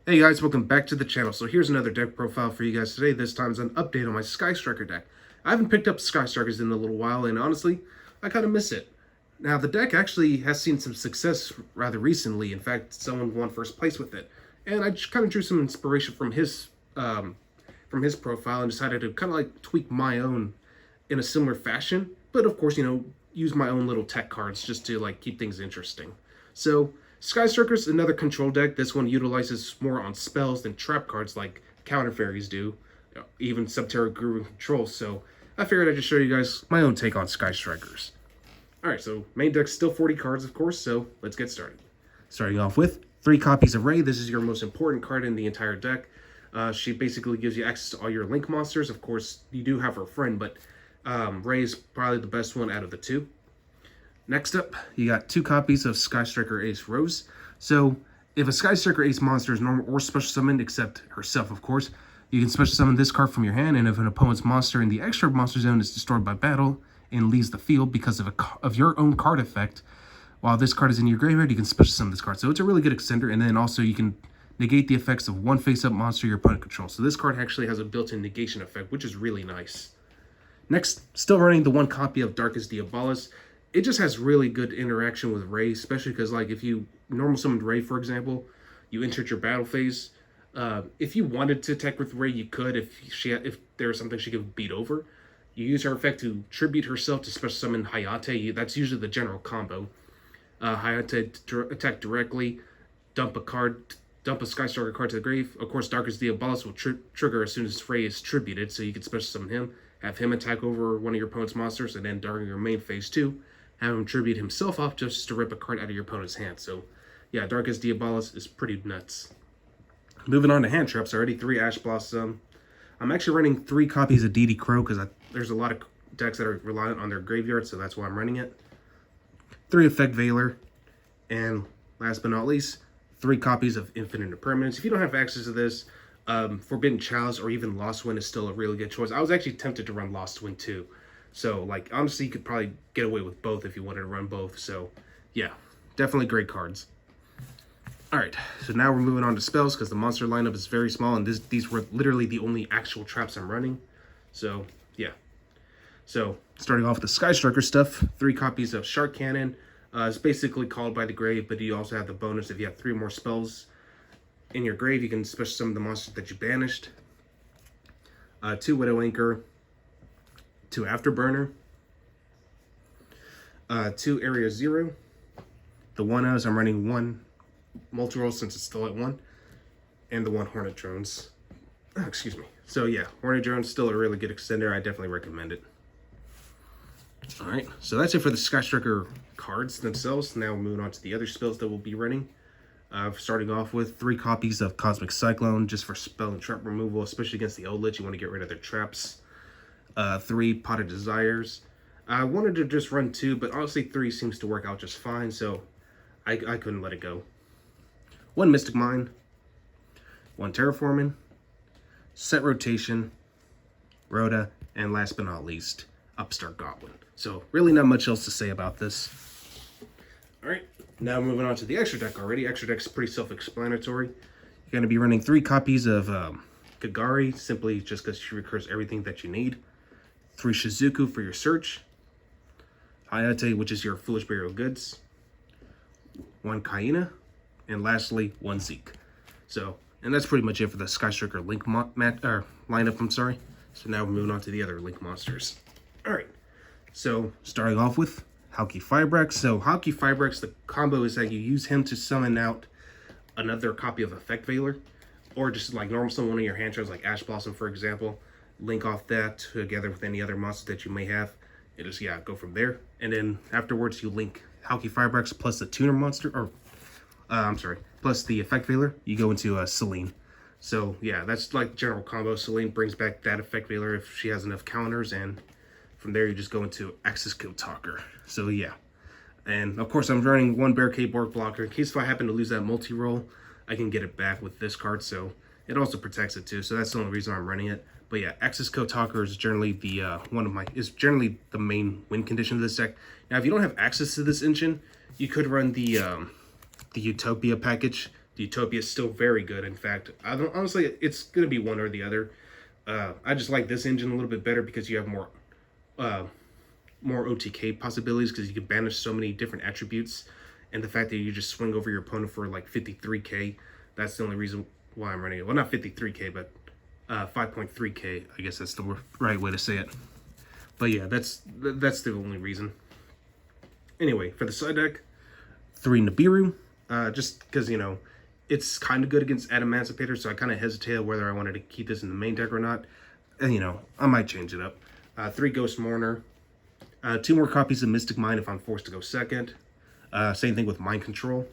Hey guys, welcome back to the channel. So here's another deck profile for you guys today. This time's an update on my Sky Striker deck. I haven't picked up Sky Strikers in a little while, and honestly, I kind of miss it. Now, the deck actually has seen some success rather recently. In fact, someone won first place with it. And I just kind of drew some inspiration from his profile and decided to kind of like tweak my own in a similar fashion. But of course, use my own little tech cards just to like keep things interesting. So Sky Striker's another control deck. This one utilizes more on spells than trap cards like Counter Fairies do, even Subterra Guru Control. So I figured I'd just show you guys my own take on Sky Strikers. Alright, so main deck's still 40 cards, of course, so let's get started. Starting off with 3 copies of Ray. This is your most important card in the entire deck. She basically gives you access to all your Link monsters. Of course, you do have her friend, but Ray is probably the best one out of the two. Next up, you got 2 copies of Sky Striker Ace Rose. So, if a Sky Striker Ace monster is normal or special summoned, except herself, of course, you can special summon this card from your hand, and if an opponent's monster in the extra monster zone is destroyed by battle and leaves the field because of your own card effect, while this card is in your graveyard, you can special summon this card. So it's a really good extender, and then also you can negate the effects of one face-up monster your opponent controls. So this card actually has a built-in negation effect, which is really nice. Next, still running the 1 copy of Darkest Diabolus. It just has really good interaction with Ray, especially because, like, if you normal summoned Ray, for example, you entered your battle phase. If you wanted to attack with Ray, you could. If there was something she could beat over, you use her effect to tribute herself to special summon Hayate. That's usually the general combo. Hayate attack directly, dump a Sky Striker card to the grave. Of course, Darkest Diabolus will trigger as soon as Ray is tributed, so you can special summon him, have him attack over one of your opponent's monsters, and then during your main phase 2, have him tribute himself off just to rip a card out of your opponent's hand. So, yeah, Darkest Diabolus is pretty nuts. Moving on to hand traps, already 3 Ash Blossom. I'm actually running 3 copies of DD Crow because there's a lot of decks that are reliant on their graveyard, so that's why I'm running it. 3 Effect Veiler, and last but not least, 3 copies of Infinite Impermanence. If you don't have access to this, Forbidden Chalice or even Lost Wind is still a really good choice. I was actually tempted to run Lost Wind too. So, like, honestly, you could probably get away with both if you wanted to run both. So, yeah, definitely great cards. Alright, so now we're moving on to spells because the monster lineup is very small, and these were literally the only actual traps I'm running. So, yeah. So, starting off with the Sky Striker stuff, 3 copies of Shark Cannon. It's basically called by the grave, but you also have the bonus if you have 3 more spells in your grave, you can special summon the monster that you banished. 2 Widow Anchor. 2 Afterburner, 2 Area 0, the 1-Os, I'm running 1 multi-roll since it's still at 1, and the 1 Hornet Drones. Excuse me. So yeah, Hornet Drones still a really good extender. I definitely recommend it. Alright, so that's it for the Sky Striker cards themselves. Now moving on to the other spells that we'll be running. Starting off with 3 copies of Cosmic Cyclone, just for spell and trap removal, especially against the old lich. You want to get rid of their traps. 3 Potted Desires. I wanted to just run 2, but honestly 3 seems to work out just fine, so I couldn't let it go. 1 Mystic Mine, 1 Terraforming, Set Rotation, Rhoda, and last but not least, Upstart Goblin. So really not much else to say about this. Alright, now moving on to the extra deck already. Extra deck's pretty self-explanatory. You're going to be running 3 copies of Kagari, simply just because she recurs everything that you need. 3 Shizuku for your search. Hayate, which is your Foolish Burial Goods. 1 Kaina. And lastly, 1 Zeke. So, and that's pretty much it for the Sky Striker Link lineup, I'm sorry. So now we're moving on to the other Link monsters. Alright, so starting off with Hauki Fibrax. So Hauki Fibrax, the combo is that you use him to summon out another copy of Effect Veiler. Or just like normal summon one of your hand traps, like Ash Blossom, for example. Link off that together with any other monster that you may have. And just, yeah, go from there. And then afterwards, you link Hauki Fibrax plus the tuner monster, or, plus the Effect Veiler. You go into Selene. So, yeah, that's like general combo. Selene brings back that Effect Veiler if she has enough counters. And from there, you just go into Axis Code Talker. So, yeah. And, of course, I'm running 1 Barricade Borg Blocker. In case if I happen to lose that multi-roll, I can get it back with this card. So, it also protects it, too. So, that's the only reason I'm running it. But yeah, Axis Code Talker is generally the generally the main win condition of this deck. Now, if you don't have access to this engine, you could run the Utopia package The Utopia is still very good. In fact, I don't honestly, it's gonna be one or the other. I just like this engine a little bit better because you have more OTK possibilities because you can banish so many different attributes, and the fact that you just swing over your opponent for like 53k. That's the only reason why I'm running it. Well, not 53k, but 5.3k. I guess that's the right way to say it. But yeah, that's the only reason. Anyway, for the side deck, 3 Nibiru, just because, you know, it's kind of good against Adamantipator, so I kind of hesitated whether I wanted to keep this in the main deck or not. And, you know, I might change it up. 3 Ghost Mourner, 2 more copies of Mystic Mind if I'm forced to go second. Same thing with Mind Control.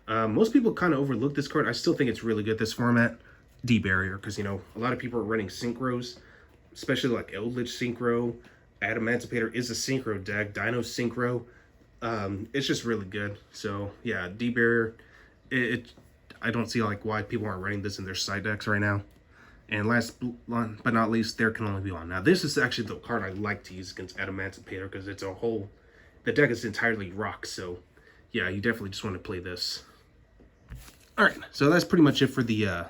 Most people kind of overlook this card. I still think it's really good, this format. D-Barrier, because, you know, a lot of people are running Synchros, especially like Eldritch Synchro. Adamantipator is a Synchro deck. Dino Synchro. It's just really good. So, yeah, D-Barrier. I don't see like why people aren't running this in their side decks right now. And last but not least, There Can Only Be One. Now, this is actually the card I like to use against Adamantipator because it's a whole... The deck is entirely rock, so yeah, you definitely just want to play this. Alright, so that's pretty much it for the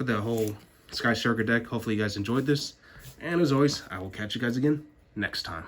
whole Sky Striker deck. Hopefully you guys enjoyed this. And as always, I will catch you guys again next time.